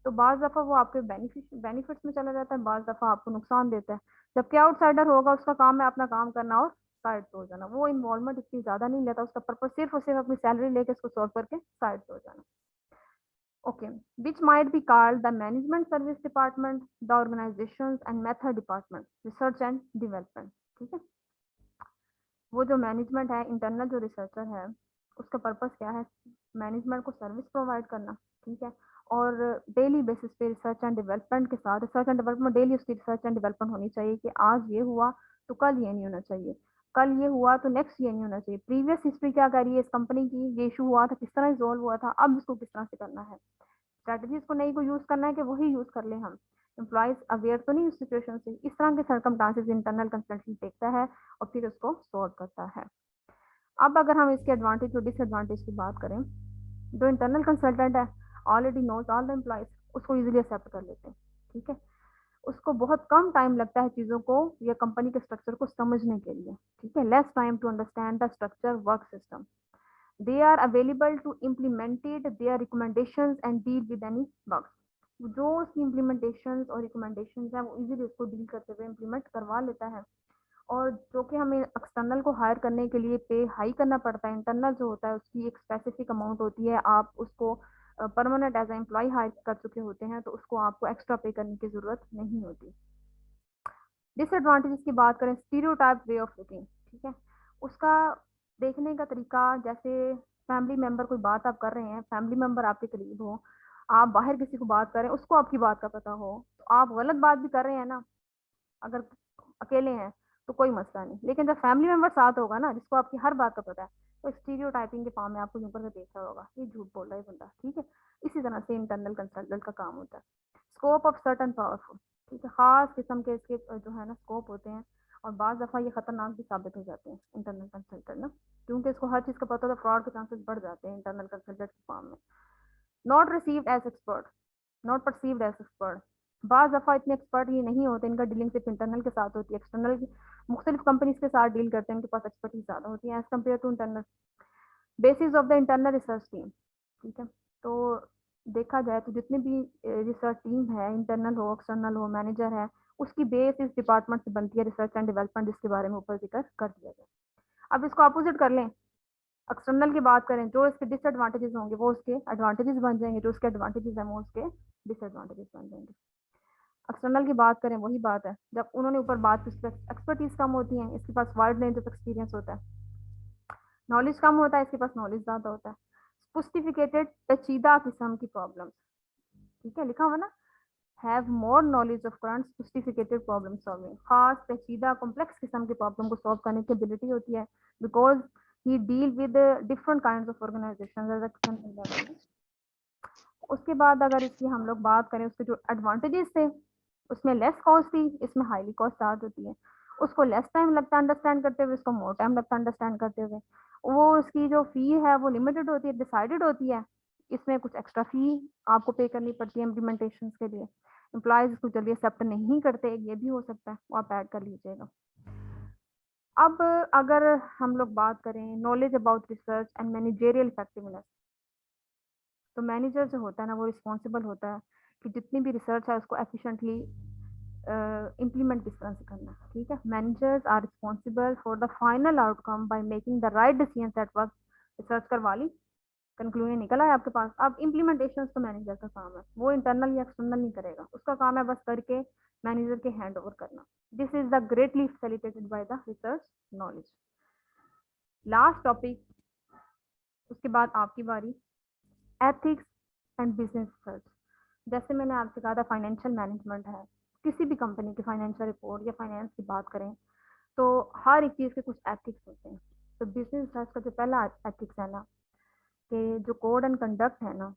Speaker 1: तो बाज दफा वो आपके बेनिफिट्स में चला जाता है, बाज दफा आपको नुकसान देता है। जबकि आउटसाइडर होगा उसका काम है अपना काम करना और साइड पे हो जाना, वो इन्वॉल्वमेंट इतनी ज्यादा नहीं लेता, उसका पर्पज सिर्फ और सिर्फ अपनी सैलरी लेके इसको सॉल्व करके साइड पे हो जाना। Okay, which might be called the management service department, the organizations and method department, research and development. ठीक है, वो जो मैनेजमेंट है, इंटरनल जो रिसर्चर है उसका पर्पस क्या है, मैनेजमेंट को सर्विस प्रोवाइड करना। ठीक है, और डेली बेसिस पे रिसर्च एंड डेवलपमेंट के साथ, रिसर्च एंड डेवलपमेंट डेली उसकी रिसर्च एंड डेवलपमेंट होनी चाहिए कि आज ये हुआ तो कल ये नहीं होना चाहिए, कल ये हुआ तो नेक्स्ट ये नहीं होना चाहिए, प्रीवियस हिस्ट्री क्या कह रही है इस कंपनी की, ये इशू हुआ था किस तरह रिजोल्व हुआ था, अब इसको किस तरह से करना है, स्ट्रेटजीज को नहीं को यूज करना है कि वही यूज कर ले हम, एम्प्लॉयज अवेयर तो नहीं उस सिचुएशन से, इस तरह के सर्कमस्टांसेस इंटरनल कंसल्टेंट देखता है और फिर उसको सॉल्व करता है। अब अगर हम इसके एडवांटेज और डिसएडवांटेज की बात करें, जो इंटरनल कंसल्टेंट है already knows all the employees, उसको इजीली एक्सेप्ट कर लेते हैं। ठीक है, उसको बहुत कम टाइम लगता है चीज़ों को या कंपनी के स्ट्रक्चर को समझने के लिए। ठीक है, less time to understand the structure work system, they are available to implement it, their recommendations and deal with any bugs। जो उसकी implementations और recommendations है वो इजीली उसको डील करते हुए इम्प्लीमेंट करवा लेता है, और जो कि हमें एक्सटर्नल को हायर करने के लिए पे हाई करना पड़ता है, इंटरनल जो होता है उसकी एक स्पेसिफिक अमाउंट होती है, आप उसको परमानेंट एज एम्प्लॉय हायर कर चुके होते हैं तो उसको आपको एक्स्ट्रा पे करने की जरूरत नहीं होती। डिसएडवांटेजेस की बात करें, स्टीरियोटाइप वे ऑफ लुकिंग। ठीक है, उसका देखने का तरीका, जैसे फैमिली मेंबर कोई बात आप कर रहे हैं, फैमिली मेंबर आपके करीब हो, आप बाहर किसी को बात करें उसको आपकी बात का पता हो, तो आप गलत बात भी कर रहे हैं ना, अगर अकेले हैं तो कोई मसला नहीं, लेकिन जब फैमिली मेंबर साथ होगा ना जिसको आपकी हर बात का पता है, तो स्टीरियोटाइपिंग के फॉर्म में आपको ऊपर से देख रहा होगा ये झूठ बोल रहा है बंदा, ठीक है। इसी तरह से इंटरनल कंसल्टेंट का काम होता है। स्कोप ऑफ सर्टन पावरफुल, ठीक है, खास किस्म के इसके जो है ना स्कोप होते हैं, और बाज़ दफ़ा ये खतरनाक भी साबित हो जाते हैं इंटरनल कंसल्टेंट ना, क्योंकि इसको हर चीज़ का पता होता है, फ्रॉड के चांसेस बढ़ जाते हैं इंटरनल कंसल्टेंट के फॉर्म में। Not received as expert, not perceived as expert, बाज़ दफ़ा इतने एक्सपर्ट ये नहीं होते, इनका डीलिंग सिर्फ इंटरनल के साथ होती है, एक्सटर्नल मुख्तलिफ कंपनीज के साथ डील करते हैं, उनके पास एक्सपर्टीज ज़्यादा होती है as compare to internal. Basis of the internal research team, ठीक है, तो देखा जाए तो जितनी भी रिसर्च टीम है, इंटरनल हो एक्सटर्नल हो मैनेजर है, उसकी बेस इस डिपार्टमेंट से बनती है, रिसर्च एंड डेवलपमेंट, जिसके बारे में ऊपर जिक्र कर दिया जाए। अब इसको अपोजिट कर लें, एक्सटर्नल की बात करें, जो इसके डिसएडवांटेजेस होंगे वो उसके एडवांटेजेस बन जाएंगे, जो उसके एडवांटेजेस हैं वो उसके डिसएडवांटेजेस बन जाएंगे। एक्सटर्नल की बात करें, वही बात है, जब उन्होंने ऊपर बात की एक्सपर्टीज कम होती है, इसके पास वाइड रेंज ऑफ एक्सपीरियंस होता है, नॉलेज कम होता है, इसके पास नॉलेज ज़्यादा होता है। सोफिस्टिकेटेड पेचीदा किस्म की प्रॉब्लम्स, ठीक है, लिखा हुआ ना, have more knowledge of current sophisticated problem solving, खास पेचीदा कॉम्प्लेक्स किस्म की प्रॉब्लम को सॉल्व करने की एबिलिटी होती है, because he deal with different kinds of organisation. उसके बाद अगर इसकी हम लोग बात करें, उसके जो एडवांटेजेस थे, उसमें लेस कॉस्ट थी, इसमें हाईली कॉस्ट चार्ज होती है। उसको लेस टाइम लगता है अंडरस्टैंड करते हुए, उसको मोर टाइम लगता है अंडरस्टैंड करते हुए। वो उसकी जो फी है वो लिमिटेड होती है, डिसाइडेड होती है, इसमें कुछ एक्स्ट्रा फी आपको पे करनी पड़ती है इम्प्लीमेंटेशन के लिए। एम्प्लॉयज इसको जल्दी एक्सेप्ट नहीं करते, ये भी हो सकता है, वो आप ऐड कर लीजिएगा। अब अगर हम लोग बात करें knowledge about research and managerial effectiveness, तो मैनेजर जो होता है ना, वो रिस्पॉन्सिबल होता है कि जितनी भी रिसर्च है उसको एफिशिएंटली इम्प्लीमेंट किस तरह से करना है, ठीक है। Managers are responsible for the final outcome by making the right decision at work. Research करवा ली, कंक्लूजन निकला है आपके पास, अब इम्प्लीमेंटेशन तो मैनेजर का काम है, वो इंटरनल या एक्सटर्नल नहीं करेगा, उसका काम है बस करके मैनेजर के हैंड ओवर करना। This is the greatly facilitated by the research knowledge. Last topic, उसके बाद आपकी बारी, एथिक्स एंड बिजनेस रिसर्च। जैसे मैंने आपसे कहा था फाइनेंशियल मैनेजमेंट है, किसी भी कंपनी की फाइनेंशियल रिपोर्ट या फाइनेंस की बात करें तो हर एक चीज़ के कुछ एथिक्स होते हैं। तो बिजनेस रिसर्च का जो पहला एथिक्स है ना, कि जो कोड एंड कंडक्ट है ना,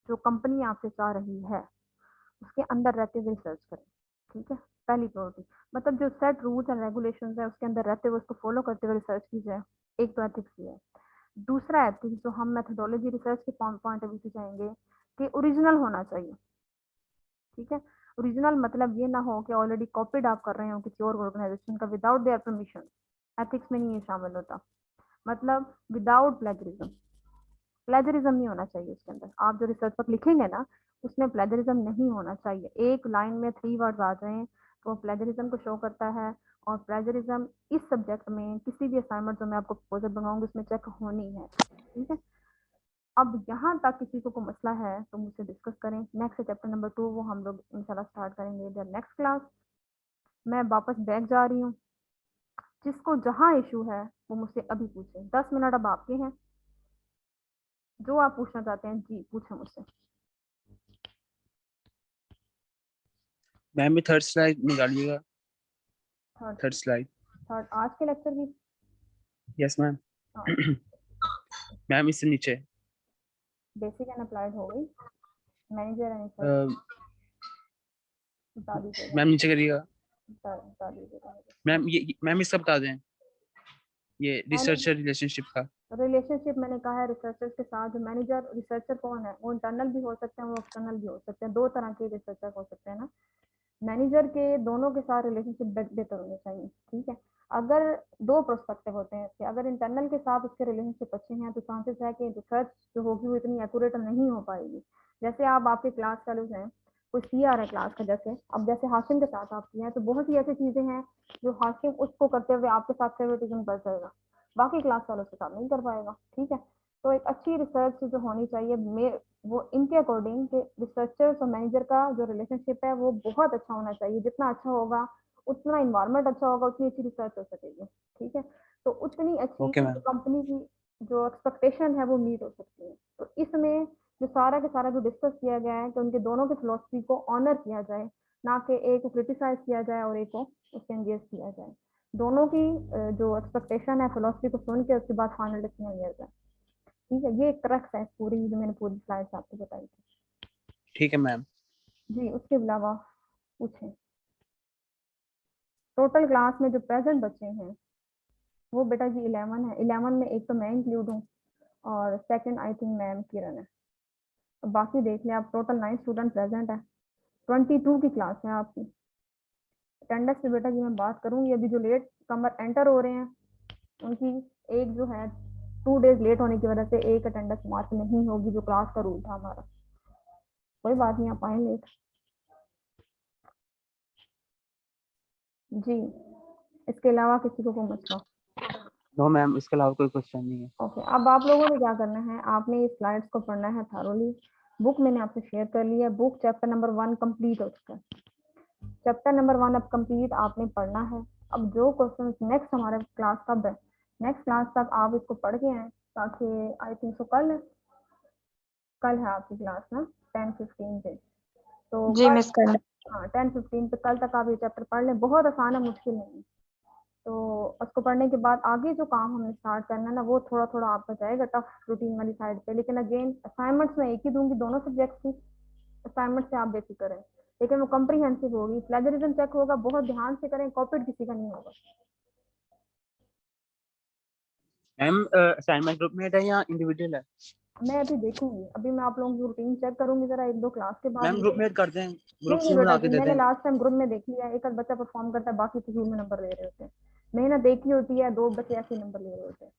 Speaker 1: जो कंपनी आपसे चाह रही है उसके अंदर रहते हुए रिसर्च करें, ठीक है, पहली प्रायोरिटी। मतलब जो सेट रूल्स एंड रेगुलेशंस है उसके अंदर रहते हुए उसको फॉलो करते हुए रिसर्च की जाए, एक तो एथिक्स ये है। दूसरा एथिक्स जो हम मेथोडोलॉजी रिसर्च के पॉइंट ऑफ व्यू से जाएंगे कि ओरिजिनल होना चाहिए, ठीक है। ओरिजिनल मतलब ये ना हो कि ऑलरेडी कॉपीड आप कर रहे हो किसी और ऑर्गेनाइजेशन का विदाउट देयर परमिशन, एथिक्स में नहीं ये शामिल होता। मतलब विदाउट प्लेजरिज्म, प्लेजरिज्म नहीं होना चाहिए उसके अंदर, आप जो रिसर्च पर लिखेंगे ना उसमें प्लेजरिज्म नहीं होना चाहिए। एक लाइन में 3 वर्ड्स आ जाएं तो प्लेजरिज्म को शो करता है, और प्लेजरिज्म इस सब्जेक्ट में किसी भी असाइनमेंट जो मैं आपको प्रपोजल बनाऊंगी उसमें चेक होनी है, ठीक है। अब यहाँ तक किसी को मसला है तो मुझसे डिस्कस करें। नेक्स्ट चैप्टर नंबर 2 वो हम लोग इंशाल्लाह स्टार्ट करेंगे देयर नेक्स्ट क्लास। मैं वापस बैक जा रही हूँ, जिसको जहाँ इशू है वो मुझसे अभी पूछे, 10 मिनट अब आपके हैं, जो आप पूछना चाहते हैं जी पूछें मुझसे।
Speaker 4: मैम भी थर्ड स्लाइड निकालिएगा,
Speaker 1: थर्ड
Speaker 4: थर्ड स्लाइड।
Speaker 1: थर्ड आज के लेक्चर की,
Speaker 4: यस मैम।
Speaker 1: हाँ,
Speaker 4: मैम इससे नीचे
Speaker 1: बेसिक एंड अप्लाइड हो गई, मैनेजर एंड बता दीजिएगा,
Speaker 4: मैम नीचे करिएगा।
Speaker 1: बता दीजिएगा मुझे।
Speaker 4: मैम ये मैम इसका बता दें, ये
Speaker 1: मैंने
Speaker 4: रिसर्चर रिलेशनशिप का।
Speaker 1: रिलेशनशिप मैंने कहा है रिसर्चर्स के साथ, जो मैनेजर रिसर्चर कौन है, वो इंटरनल भी हो सकते हैं वो एक्सटर्नल भी हो सकते हैं, दो तरह के रिसर्चर हो सकते हैं ना। मैनेजर के दोनों के साथ रिलेशनशिप बेहतर होने चाहिए, ठीक है। अगर दो प्रोस्पेक्टिव होते हैं इसके, अगर इंटरनल के साथ उसके रिलेशनशिप अच्छे हैं तो चांसेस है कि रिसर्च जो होगी वो इतनी एक्यूरेट नहीं हो पाएगी। जैसे आप आपके क्लास फेलोज हैं, कोई सी आ रहा है क्लास का, जैसे अब जैसे हाशिम के साथ आप किया है, तो बहुत सी ऐसी चीजें हैं जो हाशिम उसको करते हुए आपके साथ फेवरेटिज्म कर जाएगा, बाकी क्लास वालों के साथ नहीं कर पाएगा, ठीक है। तो एक अच्छी रिसर्च जो होनी चाहिए वो इनके अकॉर्डिंग कि रिसर्चर्स और मैनेजर का जो रिलेशनशिप है वो बहुत अच्छा होना चाहिए, जितना अच्छा होगा उतना इन्वायरमेंट अच्छा होगा, उतनी अच्छी रिसर्च हो सकेगी, ठीक है। तो उतनी अच्छी
Speaker 4: ओके मैम।
Speaker 1: कंपनी की जो एक्सपेक्टेशन है वो मीट हो सकती है। तो इसमें जो सारा का सारा जो डिस्कस किया गया है कि उनके दोनों के फिलोसफी को ऑनर किया जाए, ना कि एक को क्रिटिसाइज किया जाए और एक को उससे एंगेज किया जाए। दोनों की जो एक्सपेक्टेशन है फिलोसफी को सुन के उसके बाद फाइनल डिसीजन लिया जाए। ठीक है, ये एक क्रक्स है पूरी जो मैंने पूरी स्लाइड्स आपको बताई थी।
Speaker 4: ठीक है मैम।
Speaker 1: जी, उसके अलावा पूछें। टोटल क्लास में जो प्रेजेंट बच्चे हैं वो बेटा जी 11 है। 11 में एक तो मैं इंक्लूड हूँ और सेकंड आई थिंक मैम किरण है। तो बाकी देख लें आप, टोटल 9 स्टूडेंट प्रेजेंट है। 22 की क्लास है आपकी। अटेंडेंस पे बेटा जी मैं बात करूँगी, अभी जो लेट कमर एंटर हो रहे हैं उनकी एक जो है 2 डेज लेट होने की वजह से एक अटेंडेंस मार्क नहीं होगी, जो क्लास का रूल था हमारा। कोई बात नहीं, आप आए लेट। जी, इसके अलावा किसी को कोई मसला?
Speaker 4: नो मैम, इसके अलावा कोई क्वेश्चन नहीं है।
Speaker 1: ओके, अब आप लोगों ने क्या करना है, आपने ये स्लाइड्स को पढ़ना है थारोली। बुक मैंने आपसे शेयर कर ली है। बुक चैप्टर नंबर 1 कंप्लीट हो चुका है। चैप्टर नंबर 1 अब कंप्लीट आपने पढ़ना है। अब जो क्वेश्चन नेक्स्ट हमारे क्लास कब है, नेक्स्ट क्लास तक आप इसको पढ़ के आए, ताकि आई थिंक सो कल है आपकी क्लास ना 10:15 पे। तो
Speaker 5: जी
Speaker 1: कल,
Speaker 5: मिस करना।
Speaker 1: हाँ 10:15 पे कल तक आप ये चैप्टर पढ़ लें। बहुत आसान है, मुश्किल नहीं है। तो उसको पढ़ने के बाद आगे जो काम हमने स्टार्ट करना है ना, वो थोड़ा थोड़ा आपका जाएगा टफ रूटीन वाली साइड पे। लेकिन अगेन असाइनमेंट्स में एक ही दूंगी दोनों सब्जेक्ट की। असाइनमेंट से आप बेफिक्र करें, लेकिन वो कॉम्प्रिहेंसिव होगी। प्लेजरिज्म चेक होगा, बहुत ध्यान से करें, कॉपीड किसी का नहीं होगा।
Speaker 4: मैम असाइनमेंट ग्रुप में है या इंडिविजुअल है?
Speaker 1: मैं अभी देखूंगी, अभी मैं आप लोगों की रूटीन चेक करूंगी जरा 1-2 क्लास के बाद।
Speaker 4: मैम ग्रुप में कर दें, ग्रुप
Speaker 1: नहीं
Speaker 4: से
Speaker 1: बेटा
Speaker 4: बना के
Speaker 1: जी,
Speaker 4: दे
Speaker 1: मैंने
Speaker 4: दें।
Speaker 1: लास्ट टाइम ग्रुप में देख लिया, एक आध बच्चा परफॉर्म करता है, बाकी फिजूल में नंबर ले रहे होते हैं। मेहनत देखी होती है, 2 बच्चे ऐसे नंबर ले रहे होते हैं।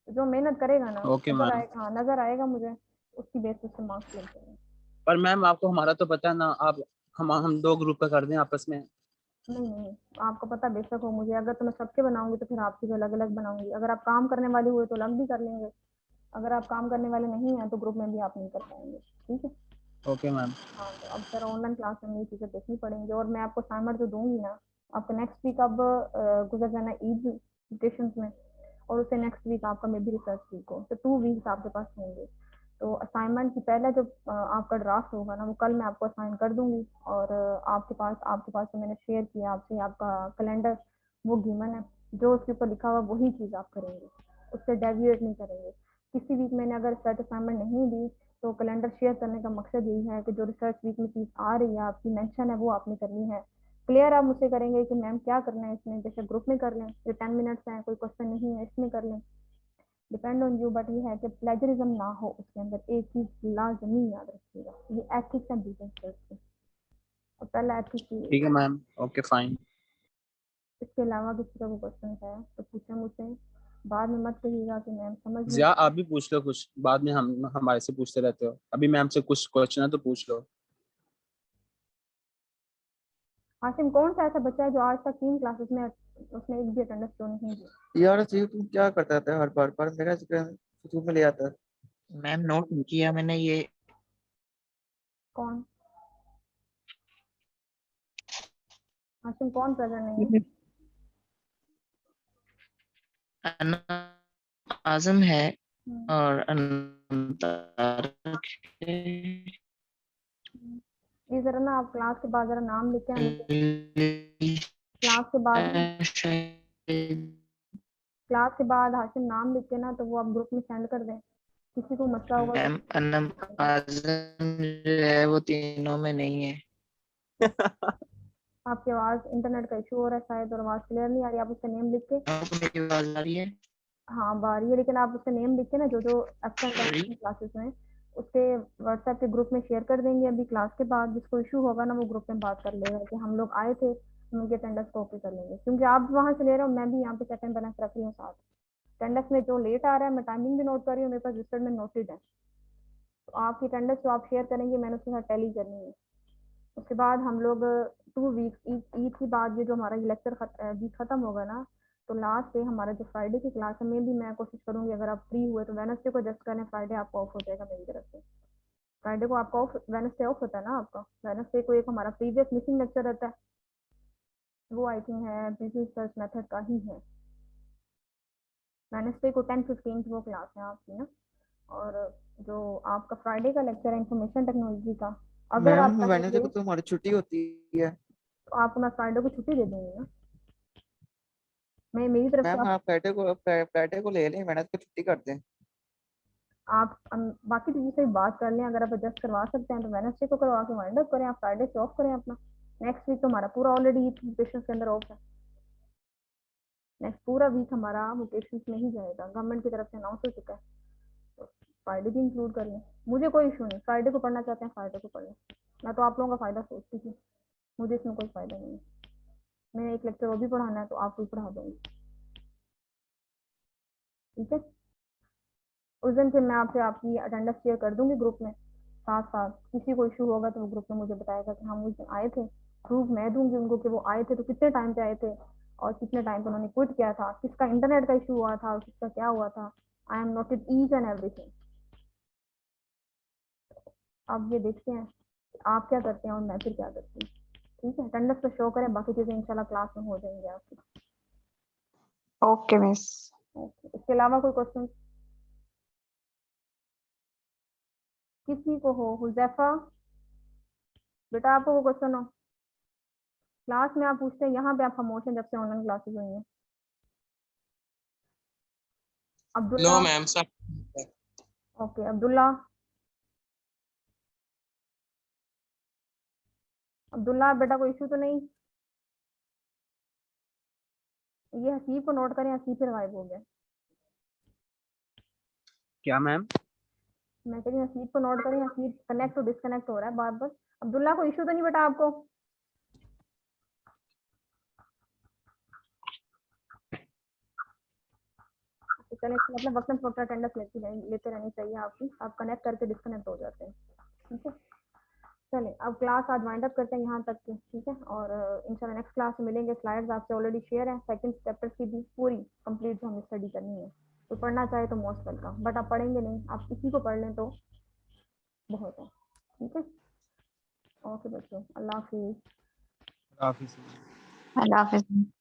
Speaker 1: तो जो मेहनत करेगा ना,
Speaker 4: ओके
Speaker 1: नजर
Speaker 4: मैम।
Speaker 1: आएगा, हाँ नजर आएगा मुझे, उसकी बेसिस पे मार्क्स लग जाएंगे।
Speaker 4: पर मैम आपको हमारा तो पता है ना, आप हम दो ग्रुप का कर दें आपस में।
Speaker 1: नहीं नहीं, आपको पता बेशक हो मुझे, अगर तो मैं सबके बनाऊंगी तो फिर आपकी भी अलग अलग बनाऊंगी। अगर आप काम करने वाले हुए तो अलग भी कर लेंगे, अगर आप काम करने वाले नहीं हैं तो ग्रुप में भी आप नहीं कर पाएंगे। ठीक है,
Speaker 4: ओके मैम।
Speaker 1: हाँ तो अब सर ऑनलाइन क्लास में ये चीज़ें देखनी पड़ेंगी। और मैं आपको असाइनमेंट जो दूंगी ना, आपको नेक्स्ट वीक अब गुजर जाना ईद वेकेशन में, और उससे नेक्स्ट वीक आपका मे बी रिसर्च वीक हो, तो 2 वीक्स आपके पास होंगे। तो असाइनमेंट की पहला जो आपका ड्राफ्ट होगा ना, वो कल मैं आपको असाइन कर दूंगी। और आपके पास जो मैंने शेयर किया आपसे आपका कैलेंडर, वो गिवन है। जो उसके ऊपर लिखा हुआ वही चीज़ आप करेंगे, उससे डेविएट नहीं करेंगे। किसी वीक मैंने अगर रिसर्च असाइनमेंट नहीं दी, तो कैलेंडर शेयर करने का मकसद यही है कि जो रिसर्च वीक में चीज़ आ रही है आपकी मेंशन है, वो आपने करनी है। क्लियर आप मुझसे करेंगे कि मैम क्या करना है इसमें, जैसे ग्रुप में कर लें, जो 10 मिनट्स हैं, कोई क्वेश्चन नहीं है इसमें कर लें, डिपेंड ऑन यू। बट ये है कि प्लेजरिज्म ना हो उसके अंदर, एक चीज़ लाजमी याद रखिएगा, ये एथिक्स एंड डिसेंट की। और पहला एथिक्स ये
Speaker 4: ठीक है
Speaker 1: है।
Speaker 4: Ma'am, okay fine.
Speaker 1: इसके अलावा किसी का कोई क्वेश्चन है तो पूछें मुझसे, बाद में मत कहिएगा कि मैम समझ नहीं।
Speaker 4: जिया आप भी पूछ लो कुछ, बाद में हम हमारे से पूछते रहते हो। अभी मैम से कुछ क्वेश्चन है तो पूछ लो।
Speaker 1: हाशिम, कौन सा ऐसा बच्चा है जो आज तक 3 क्लासेस में उसने एक भी अटेंडेंस क्यों नहीं दी?
Speaker 3: यार चाहिए तुम क्या करता था हर बार बार मेरा जिक्र फजूल में ले आता है।
Speaker 2: मैम नोट नहीं किया मैंने ये।
Speaker 1: कौन? हाशिम कौन प्रेजेंट नहीं है?
Speaker 2: आजम है
Speaker 1: हम्म,
Speaker 2: और अंतारक है।
Speaker 1: ये जरा ना आप क्लास के बाद जरा नाम लिख के ना मुझे, क्लास के बाद ना,
Speaker 2: शायद
Speaker 1: क्लास के बाद हाशिम नाम लिख के ना, तो वो आप ग्रुप में सेंड कर दें। किसी को मसला होगा तो
Speaker 2: मैम अनम आजम जो है वो तीनों में नहीं है।
Speaker 1: आपकी आवाज़, इंटरनेट का इशू हो रहा है शायद, और आवाज़ क्लियर नहीं आ रही। आप उसका नेम लिख के,
Speaker 2: आपको मेरी आवाज आ रही है?
Speaker 1: हाँ बारी है, लेकिन आप उसका नेम लिख के ना, जो जो एब्सेंट है
Speaker 2: सॉरी।
Speaker 1: क्लासेस में, उसके व्हाट्सएप के ग्रुप में शेयर कर देंगे अभी क्लास के बाद। जिसको इशू होगा ना, वो ग्रुप में बात कर लेगा कि हम लोग आए थे, हम उनके अटेंडेंस को ओके कर लेंगे। क्योंकि आप वहाँ से ले रहे हो, मैं भी यहाँ पे सेकंड बैलेंस रख रही हूँ साथ। अटेंडेंस में जो लेट आ रहा है, मैं टाइमिंग भी नोट कर रही हूँ, मेरे पास रजिस्टर्ड में नोटेड है। तो आपकी अटेंडेंस जो आप शेयर करेंगे, मैंने उसके साथ टैली करनी है। उसके बाद हम लोग 2 वीक्स, ईद के बाद ये जो हमारा लेक्चर वीक खत्म होगा ना, तो लास्ट डे हमारा जो फ्राइडे की क्लास है, में भी मैं कोशिश करूंगी अगर आप फ्री हुए तो वेनसडे को एडजस्ट करें, फ्राइडे आपका ऑफ हो जाएगा मेरी तरफ से। फ्राइडे को आपका ऑफ, वेनसडे ऑफ होता है ना आपका, वेनसडे को एक हमारा प्रीवियस मिसिंग लेक्चर रहता है, वो आई थिंक है बिजनेस सर्च मेथड का ही है। वेनसडे को 10:15 वो क्लास है आपकी ना। और जो आपका फ्राइडे का लेक्चर है इंफॉर्मेशन टेक्नोलॉजी का, अगर
Speaker 3: मैम
Speaker 1: आप
Speaker 3: वेडनेसडे
Speaker 1: कहेंगे
Speaker 3: को तो हमारी छुट्टी होती है।
Speaker 1: तो आपको मैं फ्राइडे को छुट्टी दे दूंगी ना। मैं मेरी तरफ से
Speaker 3: मैम हाँ फ्राइडे को ले लें, मैडम को छुट्टी कर दें।
Speaker 1: आप बाकी चीज़ों से बात कर लें, अगर आप एडजस्ट करवा सकते हैं तो वेडनेसडे को करवा के वाइंड अप करें, आप फ्राइडे से ऑफ करें अपना। नेक्स्ट वीक तो हमारा पूरा ऑलरेडी वेकेशन के अंदर ऑफ है, नेक्स्ट पूरा वीक हमारा वेकेशन में ही जाएगा, गवर्नमेंट की तरफ से अनाउंस हो चुका है, तो फ्राइडे भी इंक्लूड कर लें, मुझे कोई इशू नहीं, फ्राइडे को पढ़ना चाहते हैं फ्राइडे को पढ़ लें, मैं तो आप लोगों का फ़ायदा सोचती थी, मुझे इसमें कोई फ़ायदा नहीं है, मैंने एक लेक्चर वो भी पढ़ाना है तो आपको भी पढ़ा दूँगी, ठीक है। उस दिन फिर मैं आपसे आपकी अटेंडेंस शेयर कर दूंगी ग्रुप में, साथ साथ किसी को इशू होगा तो वो ग्रुप में मुझे बताएगा कि हम उस दिन आए थे, प्रूफ मैं दूंगी उनको कि वो आए थे तो कितने टाइम पे आए थे और कितने टाइम पे उन्होंने क्विट किया था, किसका इंटरनेट का इशू हुआ था और किसका क्या हुआ था, I am noted each and everything. अब ये देखते हैं आप क्या करते हैं और मैं फिर क्या करती हूँ, ठीक है। अटेंडेंस पे शो करें, बाकी चीज़ें इंशाल्लाह क्लास में हो जाएंगी आपकी।
Speaker 5: Okay miss.
Speaker 1: ओके, इसके अलावा कोई क्वेश्चन किसी को हो? हुजैफा बेटा आपको कोई क्वेश्चन हो? क्लास में आप पूछते हैं, यहाँ पे आप खामोश हैं जब से ऑनलाइन क्लासेस हुई हैं। अब्दुल्ला?
Speaker 6: नो मैम सब।
Speaker 1: ओके अब्दुल्ला, अब्दुल्ला बेटा कोई इशू तो नहीं? ये हसीब को नोट करें, हसीब फिर गायब हो गया।
Speaker 4: क्या मैम?
Speaker 1: मैं कह रही हूँ हसीब को नोट करें, हसीब कनेक्ट और डिस्कनेक्ट हो रहा है बार बार। अब्दुल्ला कोई इशू तो नहीं बेटा आपको? तो चलें, इसका मतलब वक्त वक्त अटेंडेंस लेते रहनी चाहिए आपकी, आप कनेक्ट करके डिस्कनेक्ट हो जाते हैं, ठीक है। चलें अब क्लास आज वाइंड अप करते हैं यहाँ तक की, ठीक है। और इंशाल्लाह नेक्स्ट क्लास में मिलेंगे। स्लाइड्स आपसे ऑलरेडी शेयर है, सेकंड चैप्टर की भी पूरी कंप्लीट जो हमें स्टडी करनी है, तो पढ़ना चाहे तो मोस्ट वेलकम, बट आप पढ़ेंगे नहीं, आप इसी को पढ़ लें तो बहुत है, ठीक है। ओके बच्चों, अल्लाह हाफिज़।
Speaker 4: ऑफिस
Speaker 5: अल्लाह हाफिज।